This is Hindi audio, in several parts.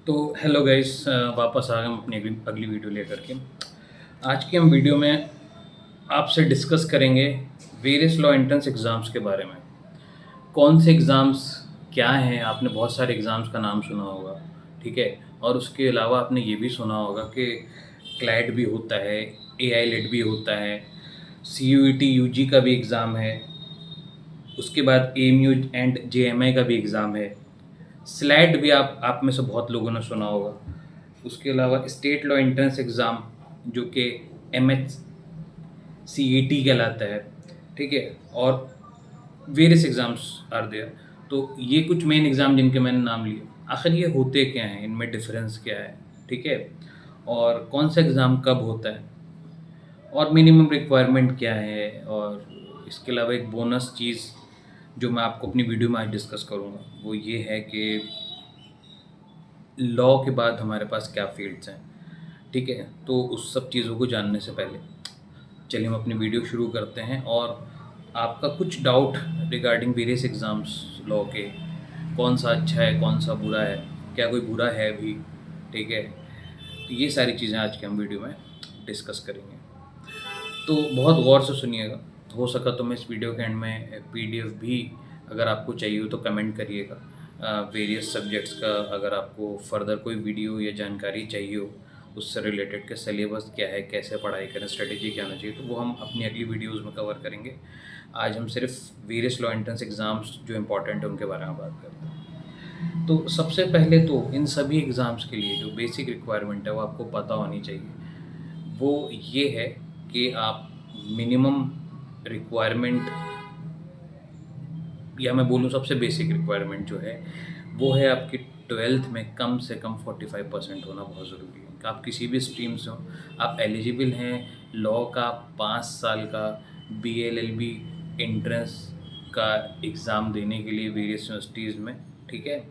तो हेलो गाइस, वापस आ गए हम अपनी अगली अगली वीडियो लेकर के। आज की हम वीडियो में आपसे डिस्कस करेंगे वेरियस लॉ एंट्रेंस एग्ज़ाम्स के बारे में। कौन से एग्ज़ाम्स क्या हैं, आपने बहुत सारे एग्ज़ाम्स का नाम सुना होगा, ठीक है? और उसके अलावा आपने ये भी सुना होगा कि क्लैट भी होता है, एआई लेट भी होता है, सीयूईटी यूजी का भी एग्ज़ाम है, उसके बाद एएमयू एंड जेएमआई का भी एग्ज़ाम है। स्लैट भी आप में से बहुत लोगों ने सुना होगा। उसके अलावा स्टेट लॉ एंट्रेंस एग्ज़ाम जो कि एमएच सीईटी कहलाता है, ठीक है? और वेरियस एग्ज़ाम्स आर देयर। तो ये कुछ मेन एग्ज़ाम जिनके मैंने नाम लिए। आखिर ये होते क्या हैं, इनमें डिफरेंस क्या है, ठीक है? और कौन सा एग्ज़ाम कब होता है और मिनिमम रिक्वायरमेंट क्या है, और इसके अलावा एक बोनस चीज़ जो मैं आपको अपनी वीडियो में आज डिस्कस करूँगा वो ये है कि लॉ के बाद हमारे पास क्या फ़ील्ड्स हैं, ठीक है? तो उस सब चीज़ों को जानने से पहले चलिए हम अपनी वीडियो शुरू करते हैं। और आपका कुछ doubt regarding various exams law के, कौन सा अच्छा है, कौन सा बुरा है, क्या कोई बुरा है भी, ठीक है? तो ये सारी चीज़ें आज की हम वीडियो में डिस्कस करेंगे। तो बहुत गौर से सुनिएगा। हो सका तो मैं इस वीडियो के एंड में पीडीएफ भी अगर आपको चाहिए हो तो कमेंट करिएगा। वेरियस सब्जेक्ट्स का अगर आपको फर्दर कोई वीडियो या जानकारी चाहिए हो उससे रिलेटेड के सिलेबस क्या है, कैसे पढ़ाई करें, स्ट्रेटेजी क्या होना चाहिए, तो वो हम अपनी अगली वीडियोज़ में कवर करेंगे। आज हम सिर्फ वेरियस लॉ एंट्रेंस एग्ज़ाम्स जो इम्पोर्टेंट है उनके बारे में बात करते हैं। तो सबसे पहले तो इन सभी एग्ज़ाम्स के लिए जो बेसिक रिक्वायरमेंट है वो आपको पता होनी चाहिए। वो ये है कि आप मिनिमम रिक्वायरमेंट, या मैं बोलूँ सबसे बेसिक रिक्वायरमेंट जो है वो है आपकी 12th में कम से कम 45% होना बहुत ज़रूरी है। कि आप किसी भी स्ट्रीम से हो, आप एलिजिबल हैं लॉ का 5 साल का बीएलएलबी एंट्रेंस का एग्ज़ाम देने के लिए वेरियस यूनिवर्सिटीज़ में, ठीक है?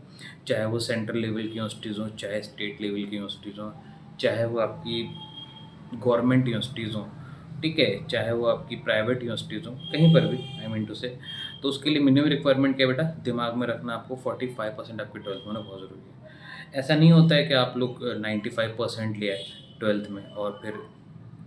चाहे वो सेंट्रल लेवल की यूनिवर्सिटीज़ हों, चाहे स्टेट लेवल की यूनिवर्सिटीज़ हों, चाहे वो आपकी गवर्नमेंट यूनिवर्सिटीज़ हों, ठीक है? चाहे वो आपकी प्राइवेट यूनिवर्सिटीज़ हों, कहीं पर भी, आई मीन टू से। तो उसके लिए मिनिमम रिक्वायरमेंट क्या है बेटा, दिमाग में रखना, आपको 45% आपकी 12th में होना बहुत ज़रूरी है। ऐसा नहीं होता है कि आप लोग 95% ले आए 12th में और फिर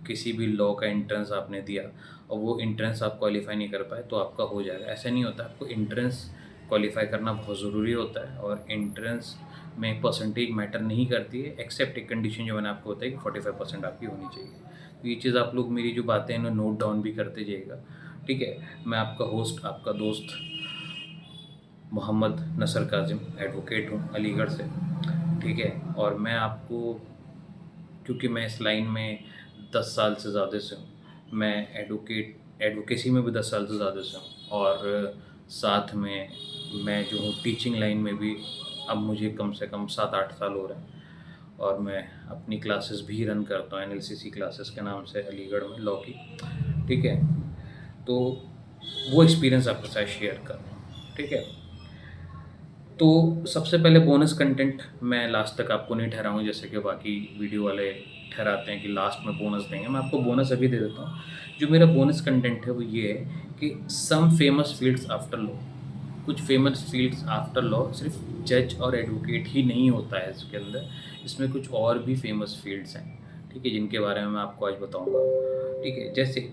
किसी भी लॉ का एंट्रेंस आपने दिया और वो एंट्रेंस आप क्वालिफाई नहीं कर पाए तो आपका हो जाएगा, ऐसा नहीं होता। आपको एंट्रेंस क्वालिफाई करना बहुत ज़रूरी होता है और एंट्रेंस में परसेंटेज मैटर नहीं करती है, एक्सेप्ट एक कंडीशन जो मैंने आपको बताई कि 45% आपकी होनी चाहिए। तो ये चीज़ आप लोग मेरी जो बातें हैं इन्हें नोट डाउन भी करते जाइएगा, ठीक है? मैं आपका होस्ट, आपका दोस्त मोहम्मद नसर काजिम एडवोकेट हूँ अलीगढ़ से, ठीक है? और मैं आपको, क्योंकि मैं इस लाइन में 10 साल से ज़्यादा से हूँ, मैं एडवोकेसी में भी 10 साल से ज़्यादा से हूँ और साथ में मैं जो हूँ टीचिंग लाइन में भी अब मुझे कम से कम 7-8 साल हो रहे हैं। और मैं अपनी क्लासेस भी रन करता हूँ एनएलसीसी क्लासेस के नाम से अलीगढ़ में लॉ की, ठीक है? तो वो एक्सपीरियंस आपके साथ शेयर कर रहा हूँ, ठीक है? तो सबसे पहले बोनस कंटेंट मैं लास्ट तक आपको नहीं ठहराऊँ जैसे कि बाकी वीडियो वाले ठहराते हैं कि लास्ट में बोनस देंगे। मैं आपको बोनस अभी दे देता हूँ। जो मेरा बोनस कंटेंट है वो ये है कि some famous fields after law. कुछ फेमस फील्ड्स आफ्टर लॉ सिर्फ जज और एडवोकेट ही नहीं होता है इसके अंदर, इसमें कुछ और भी फेमस फील्ड्स हैं, ठीक है? जिनके बारे में मैं आपको आज बताऊँगा, ठीक है? जैसे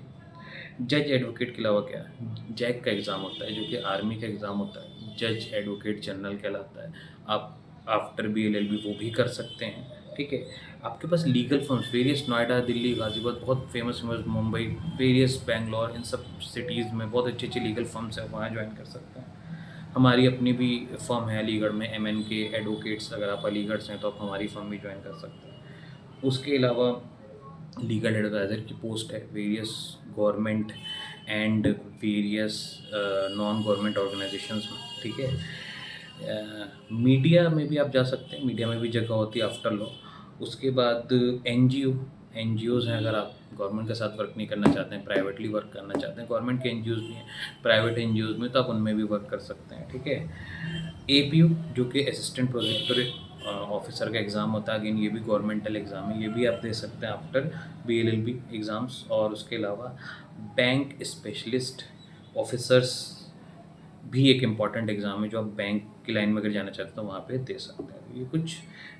जज एडवोकेट के अलावा क्या है, जैक का एग्ज़ाम होता है जो कि आर्मी का एग्ज़ाम होता है, जज एडवोकेट जनरल कहलाता है। आप आफ्टर बीएलएलबी वो भी कर सकते हैं, ठीक है? आपके पास legal firms various, Noida, Delhi, Ghaziabad, बहुत फेमस मुंबई, वेरियस बैंगलोर, इन सब सिटीज़ में बहुत अच्छी अच्छी लीगल फर्म्स हैं, वहाँ ज्वाइन कर सकते हैं। हमारी अपनी भी फर्म है अलीगढ़ में, एमएनके एडवोकेट्स। अगर आप अलीगढ़ से हैं तो आप हमारी फर्म भी ज्वाइन कर सकते हैं। उसके अलावा लीगल एडवाइज़र की पोस्ट है various government and various non government organisations में, ठीक है? मीडिया में भी आप जा सकते हैं, मीडिया में भी जगह होती है आफ्टर लॉ। उसके बाद एनजीओज़ हैं, अगर आप गवर्नमेंट के साथ वर्क नहीं करना चाहते हैं, प्राइवेटली वर्क करना चाहते हैं, गवर्नमेंट के एनजीओज़ भी हैं, प्राइवेट एनजीओज़ में, तो आप उनमें भी वर्क कर सकते हैं, ठीक है? एपीयू जो कि असिस्टेंट प्रोजेक्टर ऑफिसर का एग्ज़ाम होता है, अगेन ये भी गवर्नमेंटल एग्ज़ाम है, ये भी आप दे सकते हैं आफ्टर बीएलएलबी एग्ज़ाम्स। और उसके अलावा बैंक स्पेशलिस्ट ऑफिसर्स भी एक इम्पॉर्टेंट एग्ज़ाम है जो आप बैंक की लाइन में अगर जाना चाहते हो वहाँ पे दे सकते हैं। ये कुछ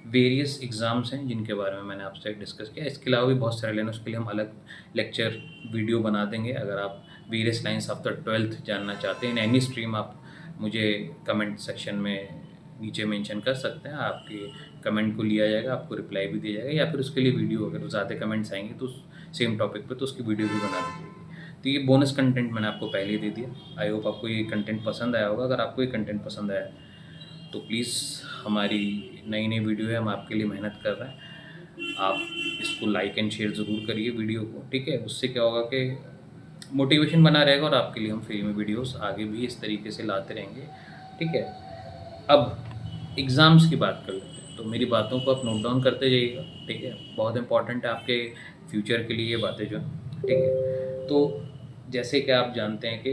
वेरियस एग्ज़ाम्स हैं जिनके बारे में मैंने आपसे डिस्कस किया। इसके अलावा भी बहुत सारे लेना, उसके लिए हम अलग लेक्चर वीडियो बना देंगे। अगर आप वेरियस लाइन्स आफ्टर 12th जानना चाहते हैं इन एनी स्ट्रीम, आप मुझे कमेंट सेक्शन में नीचे मेंशन कर सकते हैं। आपके कमेंट को लिया जाएगा, आपको रिप्लाई भी दिया जाएगा, या फिर उसके लिए वीडियो अगर ज़्यादा कमेंट्स आएंगे तो सेम टॉपिक पे तो उसकी वीडियो भी बना दी जाएगी। तो ये बोनस कंटेंट मैंने आपको पहले ही दे दिया। आई होप आपको ये कंटेंट पसंद आया होगा। अगर आपको ये कंटेंट पसंद आया तो प्लीज़, हमारी नई नई वीडियो है, हम आपके लिए मेहनत कर रहे हैं। आप इसको लाइक एंड शेयर ज़रूर करिए वीडियो को, ठीक है। उससे क्या होगा कि मोटिवेशन बना रहेगा और आपके लिए हम फ्री में वीडियोस आगे भी इस तरीके से लाते रहेंगे, ठीक है। अब एग्ज़ाम्स की बात कर लेते हैं। तो मेरी बातों को आप नोट डाउन करते जाइएगा, ठीक है। बहुत इंपॉर्टेंट है आपके फ्यूचर के लिए ये बातें जो हैं, ठीक है। तो जैसे कि आप जानते हैं कि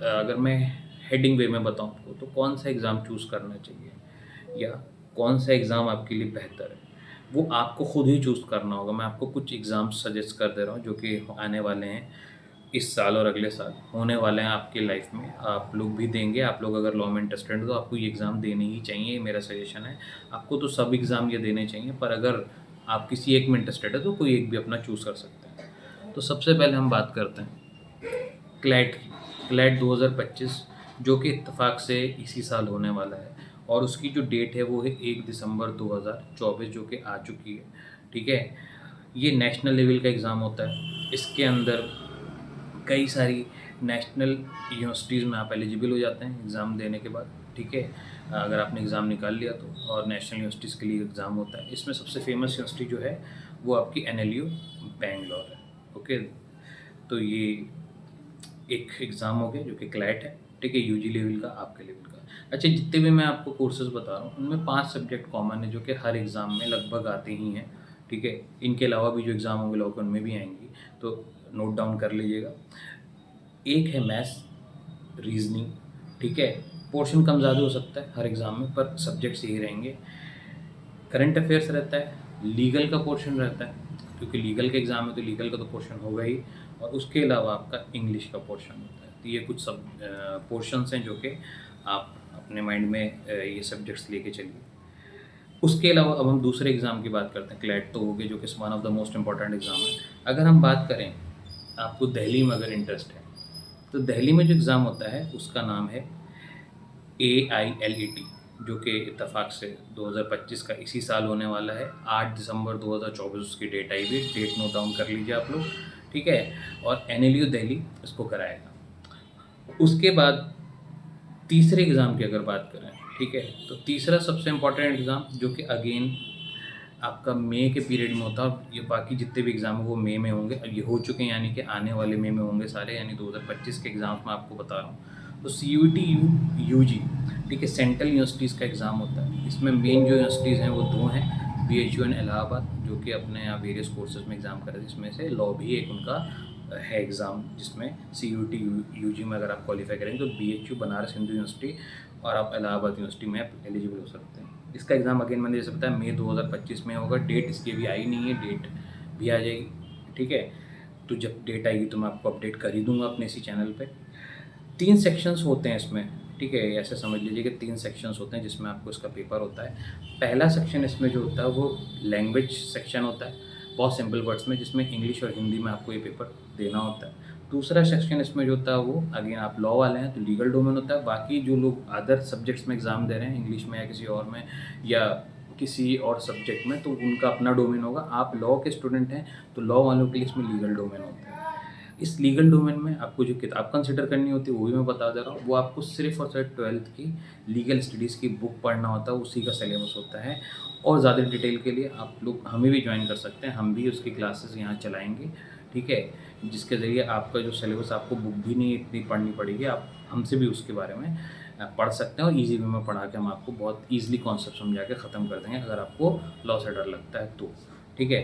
अगर मैं हेडिंग वे में बताऊँ आपको, तो कौन सा एग्ज़ाम चूज़ करना चाहिए या कौन सा एग्ज़ाम आपके लिए बेहतर है, वो आपको खुद ही चूज़ करना होगा। मैं आपको कुछ एग्ज़ाम सजेस्ट कर दे रहा हूँ जो कि आने वाले हैं इस साल और अगले साल, होने वाले हैं आपकी लाइफ में। आप लोग भी देंगे। आप लोग अगर लॉ में इंटरेस्टेड हो तो आपको ये एग्ज़ाम देने ही चाहिए, ये मेरा सजेशन है। आपको तो सब एग्ज़ाम ये देने चाहिए, पर अगर आप किसी एक में इंटरेस्टेड है तो कोई एक भी अपना चूज़ कर सकते हैं। तो सबसे पहले हम बात करते हैं क्लैट की। क्लैट 2025, जो कि इत्तेफाक से इसी साल होने वाला है, और उसकी जो डेट है वो है 1 दिसंबर 2024, जो कि आ चुकी है, ठीक है। ये नेशनल लेवल का एग्ज़ाम होता है। इसके अंदर कई सारी नेशनल यूनिवर्सिटीज़ में आप एलिजिबल हो जाते हैं एग्ज़ाम देने के बाद, ठीक है। अगर आपने एग्ज़ाम निकाल लिया तो, और नेशनल यूनिवर्सिटीज़ के लिए एग्ज़ाम होता है। इसमें सबसे फेमस यूनिवर्सिटी जो है वो आपकी NLU बैंगलोर है, ओके। तो ये एक एग्ज़ाम हो गया जो कि क्लैट है, ठीक है, UG लेवल का, आपके लेवल का। अच्छा, जितने भी मैं आपको कोर्सेज़ बता रहा हूँ उनमें 5 सब्जेक्ट कॉमन है जो कि हर एग्ज़ाम में लगभग आते ही हैं, ठीक है। इनके अलावा भी जो एग्ज़ाम होंगे लोग उनमें भी आएंगी, तो नोट डाउन कर लीजिएगा। एक है मैथ्स, रीजनिंग, ठीक है। पोर्शन कम ज़्यादा हो सकता है हर एग्ज़ाम में, पर सब्जेक्ट्स यही रहेंगे। करंट अफेयर्स रहता है, लीगल का पोर्शन रहता है, क्योंकि लीगल का एग्ज़ाम है तो लीगल का तो पोर्शन होगा ही, और उसके अलावा आपका इंग्लिश का पोर्शन होता है। तो ये कुछ सब पोर्शंस हैं जो कि आप अपने माइंड में ये सब्जेक्ट्स लेके चलिए। उसके अलावा अब हम दूसरे एग्ज़ाम की बात करते हैं। क्लैट तो हो गए, जो कि one of the most important exam है। अगर हम बात करें, आपको दिल्ली में अगर इंटरेस्ट है तो दिल्ली में जो एग्ज़ाम होता है उसका नाम है AILET, जो कि इत्तेफाक से 2025 का इसी साल होने वाला है। 8 दिसंबर 2024 उसकी डेट आई हुई। डेट नोट डाउन कर लीजिए आप लोग, ठीक है। और NLU दिल्ली इसको कराएगा। उसके बाद तीसरे एग्ज़ाम की अगर बात करें, ठीक है, तो तीसरा सबसे इम्पोर्टेंट एग्ज़ाम जो कि अगेन आपका मई के पीरियड में होता है। ये बाकी जितने भी एग्ज़ाम हैं वो मई में होंगे, ये हो चुके हैं, यानी कि आने वाले मई में होंगे सारे, यानी 2025 के एग्ज़ाम्स मैं आपको बता रहा हूँ। तो CUET UG, ठीक है, सेंट्रल यूनिवर्सिटीज़ का एग्ज़ाम होता है। इसमें मेन जो यूनिवर्सिटीज़ हैं वो 2 हैं, BHU एंड इलाहाबाद, जो कि अपने यहाँ वेरियस कोर्सेज में एग्ज़ाम कर रहे हैं, जिसमें से लॉ भी एक उनका है एग्ज़ाम, जिसमें CUET UG में अगर आप क्वालिफाई करेंगे तो BHU बनारस हिंदू यूनिवर्सिटी और आप इलाहाबाद यूनिवर्सिटी में आप एलिजिबल हो सकते हैं। इसका एग्ज़ाम अगेन मैंने जैसे बताया मई 2025 में होगा। डेट इसकी अभी आई नहीं है, डेट भी आ जाएगी, ठीक है। तो जब डेट आएगी तो मैं आपको अपडेट कर ही दूँगा अपने इसी चैनल पे। 3 सेक्शंस होते हैं इसमें, ठीक है। ऐसे समझ लीजिए कि 3 सेक्शंस होते हैं जिसमें आपको इसका पेपर होता है। पहला सेक्शन इसमें जो होता है वो लैंग्वेज सेक्शन होता है, बहुत सिंपल वर्ड्स में, जिसमें इंग्लिश और हिंदी में आपको ये पेपर देना होता है। दूसरा सेक्शन इसमें जो होता है वो अगेन आप लॉ वाले हैं तो लीगल डोमेन होता है। बाकी जो लोग अदर सब्जेक्ट्स में एग्ज़ाम दे रहे हैं, इंग्लिश में या किसी और में या किसी और सब्जेक्ट में, तो उनका अपना डोमेन होगा। आप लॉ के स्टूडेंट हैं तो लॉ वालों के लिए इसमें लीगल डोमेन होता है। इस लीगल डोमेन में आपको जो किताब कंसिडर करनी होती है वो भी मैं बता दे रहा हूँ। वो आपको सिर्फ और सिर्फ 12th की लीगल स्टडीज़ की बुक पढ़ना होता है, उसी का सिलेबस होता है। और ज़्यादा डिटेल के लिए आप लोग हमें भी ज्वाइन कर सकते हैं, हम भी उसकी क्लासेस यहाँ चलाएँगे, ठीक है। जिसके ज़रिए आपका जो सिलेबस, आपको बुक भी नहीं इतनी पढ़नी पड़ेगी, आप हमसे भी उसके बारे में पढ़ सकते हैं, और ईज़ी वे में पढ़ा के हम आपको बहुत ईज़िली कॉन्सेप्ट समझा के ख़त्म कर देंगे अगर आपको लॉ से डर लगता है तो, ठीक है।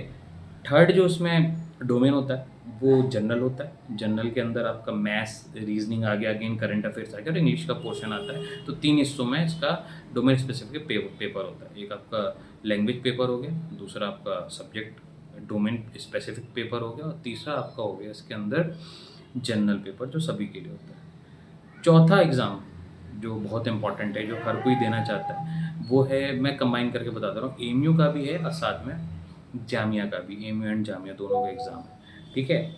थर्ड जो उसमें डोमेन होता है वो जनरल होता है। जनरल के अंदर आपका मैथ्स, रीजनिंग आ गया, अगेन करंट अफेयर्स आ गया, और इंग्लिश का पोर्शन आता है। तो 3 हिस्सों में इसका डोमेन स्पेसिफिक पेपर होता है। एक आपका लैंग्वेज पेपर हो गया, दूसरा आपका सब्जेक्ट डोमेन स्पेसिफिक पेपर हो गया, और तीसरा आपका हो गया इसके अंदर जनरल पेपर, जो सभी के लिए होता है। चौथा एग्ज़ाम जो बहुत इम्पोर्टेंट है, जो हर कोई देना चाहता है, वो है, मैं कंबाइन करके बता दे रहा हूँ, एएमयू का भी है और साथ में जामिया का भी, एएमयू एंड जामिया दोनों का एग्ज़ाम है, ठीक है?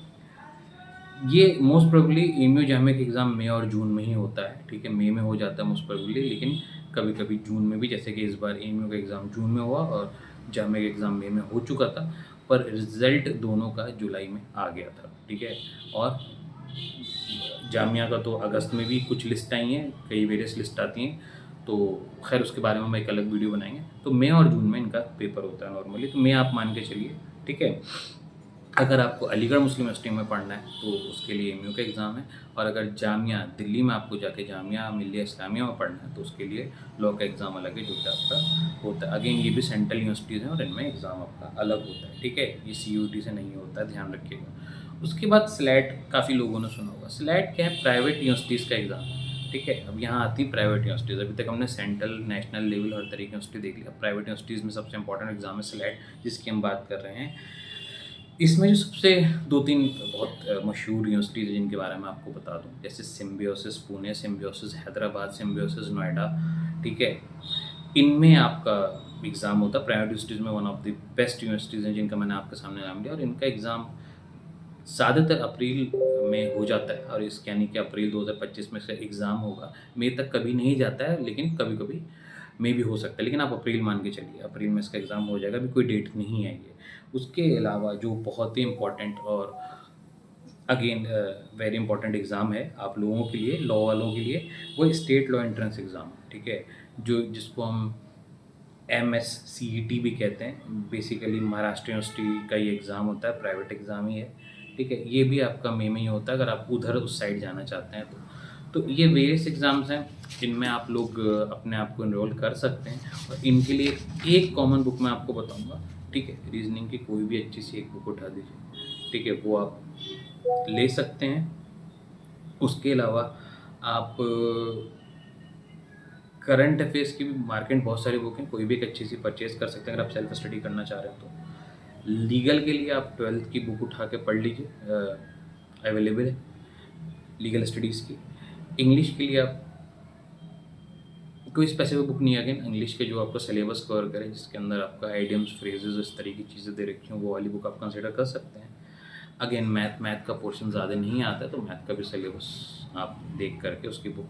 ये मोस्ट प्रोबेबली एएमयू जामिया का एग्ज़ाम मई और जून में ही होता है, ठीक है? मई में हो जाता है मोस्ट प्रोबेबली, लेकिन कभी-कभी जून में भी, जैसे कि इस बार एएमयू का एग्ज़ाम जून में हुआ और जामिया का एग्ज़ाम मई में हो चुका था, पर रिज़ल्ट दोनों का जुलाई में आ गया था, ठीक है? और जामिया का तो अगस्त में भी कुछ लिस्ट आई हैं, कई वेरियस लिस्ट आती हैं, तो खैर उसके बारे में हम एक अलग वीडियो बनाएँगे। तो मई और जून में इनका पेपर होता है नॉर्मली, तो मई आप मान के चलिए, ठीक है? अगर आपको अलीगढ़ मुस्लिम यूनिवर्सिटी में पढ़ना है तो उसके लिए एएमयू का एग्ज़ाम है, और अगर जामिया दिल्ली में आपको जाके जामिया मिल्लिया इस्लामिया में पढ़ना है तो उसके लिए लॉ का एग्ज़ाम अलग है, जो कि आपका होता है। अगेन ये भी सेंट्रल यूनिवर्सिटीज़ हैं और इनमें एग्ज़ाम आपका अलग होता है, ठीक है? ये सीयूईटी से नहीं होता है, ध्यान रखिएगा। उसके बाद स्लैट, काफ़ी लोगों ने सुना होगा। स्लैट क्या है? प्राइवेट यूनिवर्सिटीज़ का एग्ज़ाम है, ठीक है? अब यहाँ आती प्राइवेट यूनिवर्सिटीज़। अभी तक हमने सेंट्रल, नेशनल लेवल हर तरह की यूनिवर्सिटी देख ली। अब प्राइवेट यूनिवर्सिटीज़ में सबसे इंपॉर्टेंट एग्ज़ाम है स्लैट, जिसकी हम बात कर रहे हैं। इसमें जो सबसे 2-3 बहुत मशहूर यूनिवर्सिटीज़ हैं जिनके बारे में आपको बता दूँ, जैसे symbiosis Pune, symbiosis Hyderabad, symbiosis Noida, ठीक है? इनमें आपका एग्ज़ाम होता है। प्राइवेट यूनिवर्सिटीज़ में one of the best universities हैं जिनका मैंने आपके सामने नाम लिया, और इनका एग्ज़ाम ज़्यादातर अप्रैल में हो जाता है, और इस यानी कि अप्रैल 2025 में इसका एग्ज़ाम होगा। मई तक कभी नहीं जाता है, लेकिन कभी-कभी मई भी हो सकता है, लेकिन आप अप्रैल मान के चलिए, अप्रैल में इसका एग्ज़ाम हो जाएगा, अभी कोई डेट नहीं है ये। उसके अलावा जो बहुत ही इम्पोर्टेंट और अगेन वेरी इंपॉर्टेंट एग्ज़ाम है आप लोगों के लिए, लॉ वालों के लिए, वो स्टेट लॉ एंट्रेंस एग्ज़ाम, ठीक है? जो जिसको हम एमएससीईटी भी कहते हैं। बेसिकली महाराष्ट्र यूनिवर्सिटी का ये एग्ज़ाम होता है, प्राइवेट एग्ज़ाम ही है, ठीक है? ये भी आपका मई में ही होता है, अगर आप उधर उस साइड जाना चाहते हैं तो। तो ये वेरियस एग्ज़ाम्स हैं, इनमें आप लोग अपने आप को एनरोल कर सकते हैं, और इनके लिए एक कॉमन बुक मैं आपको बताऊँगा, ठीक है? रीज़निंग की कोई भी अच्छी सी एक बुक उठा दीजिए, ठीक है? वो आप ले सकते हैं। उसके अलावा आप करंट अफेयर्स की भी मार्केट में बहुत सारी बुक हैं, कोई भी एक अच्छी सी परचेज़ कर सकते हैं अगर आप सेल्फ स्टडी करना चाह रहे हैं तो। लीगल के लिए आप 12th की बुक उठा के पढ़ लीजिए, अवेलेबल है लीगल स्टडीज़ की। इंग्लिश के लिए आप कोई स्पेसिफिक बुक नहीं है, अगेन इंग्लिश के जो आपका सिलेबस कवर करे, जिसके अंदर आपका आइडियम्स, फ्रेजेस, इस तरह की चीज़ें दे रखी हों, वो वाली बुक आप कंसिडर कर सकते हैं। अगेन मैथ का पोर्शन ज़्यादा नहीं आता है, तो मैथ का भी सिलेबस आप देख करके उसकी बुक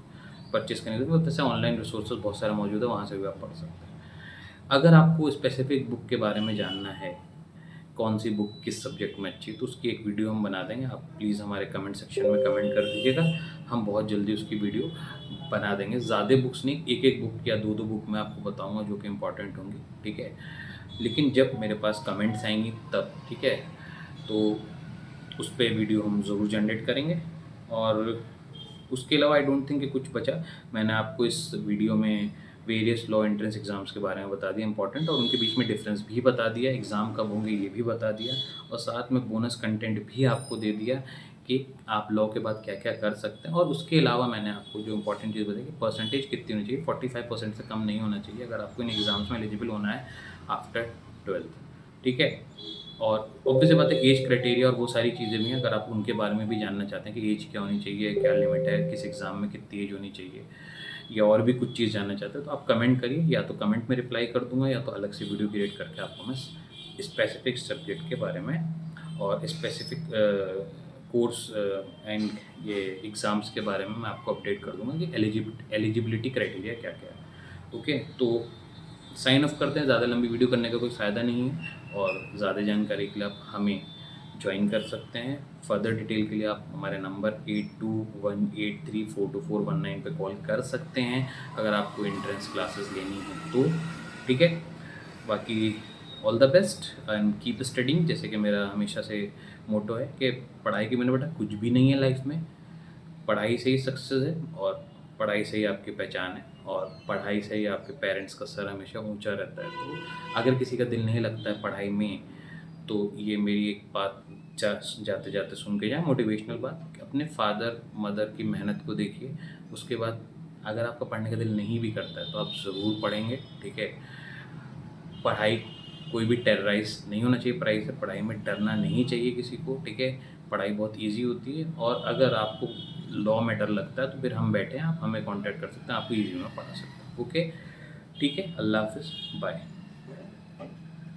परचेज़ करने के लिए, जैसे ऑनलाइन रिसोर्सेज बहुत सारा मौजूद है, वहाँ से भी आप पढ़ सकते हैं। अगर आपको स्पेसिफिक बुक के बारे में जानना है, कौन सी बुक किस सब्जेक्ट में अच्छी है, तो उसकी एक वीडियो हम बना देंगे। आप प्लीज़ हमारे कमेंट सेक्शन में कमेंट कर दीजिएगा, हम बहुत जल्दी उसकी वीडियो बना देंगे। ज़्यादा बुक्स नहीं, एक-एक बुक या 2-2 बुक मैं आपको बताऊँगा जो कि इम्पोर्टेंट होंगी, ठीक है? लेकिन जब मेरे पास कमेंट्स आएँगी तब, ठीक है? तो उस पे वीडियो हम ज़रूर जनरेट करेंगे। और उसके अलावा आई डोंट थिंक कि कुछ बचा। मैंने आपको इस वीडियो में वेरियस लॉ एंट्रेंस एग्ज़ाम्स के बारे में बता दिया इंपॉर्टेंट, और उनके बीच में डिफरेंस भी बता दिया, एग्ज़ाम कब होंगे ये भी बता दिया, और साथ में बोनस कंटेंट भी आपको दे दिया कि आप लॉ के बाद क्या-क्या कर सकते हैं। और उसके अलावा मैंने आपको जो इंपॉर्टेंट चीज़ बताई कि परसेंटेज कितनी होनी चाहिए, 45% से कम नहीं होना चाहिए अगर आपको इन एग्ज़ाम्स में एलिजिबल होना है आफ्टर 12th, ठीक है? और ऑब्वियस सी बात है, एज क्राइटेरिया और वो सारी चीज़ें भी हैं, अगर आप उनके बारे में भी जानना चाहते हैं कि एज क्या होनी चाहिए, क्या लिमिट है, किस एग्ज़ाम में कितनी एज होनी चाहिए, या और भी कुछ चीज़ जानना चाहते हैं, तो आप कमेंट करिए, या तो कमेंट में रिप्लाई कर दूँगा, या तो अलग से वीडियो क्रिएट करके आपको मैं स्पेसिफिक सब्जेक्ट के बारे में और स्पेसिफिक कोर्स एंड ये एग्ज़ाम्स के बारे में मैं आपको अपडेट कर दूँगा कि एलिजिबिलिटी क्राइटेरिया क्या-क्या है। ओके, तो साइन ऑफ करते हैं, ज़्यादा लंबी वीडियो करने का कोई फ़ायदा नहीं है, और ज़्यादा जानकारी के लिए आप हमें ज्वाइन कर सकते हैं। फर्दर डिटेल के लिए आप हमारे नंबर 8218342419 पे कॉल कर सकते हैं अगर आपको एंट्रेंस क्लासेस लेनी है तो, ठीक है? बाकी all the best and keep studying, जैसे कि मेरा हमेशा से मोटो है कि पढ़ाई के बिना बेटा कुछ भी नहीं है लाइफ में। पढ़ाई से ही सक्सेस है, और पढ़ाई से ही आपकी पहचान है, और पढ़ाई से ही आपके पेरेंट्स का सर हमेशा ऊंचा रहता है। तो अगर किसी का दिल नहीं लगता है पढ़ाई में, तो ये मेरी एक बात जाते जाते सुन के जाए, मोटिवेशनल बात, कि अपने फादर मदर की मेहनत को देखिए। उसके बाद अगर आपका पढ़ने का दिल नहीं भी करता है तो आप ज़रूर पढ़ेंगे, ठीक है? पढ़ाई, कोई भी टेरराइज़ नहीं होना चाहिए पढ़ाई से, पढ़ाई में डरना नहीं चाहिए किसी को, ठीक है? पढ़ाई बहुत ईज़ी होती है, और अगर आपको लॉ मैटर लगता है तो फिर हम बैठे हैं, आप हमें कांटेक्ट कर सकते हैं, आपको ईजी में पढ़ा सकते हैं। ओके, ठीक है, अल्लाह हाफिज़, बाय।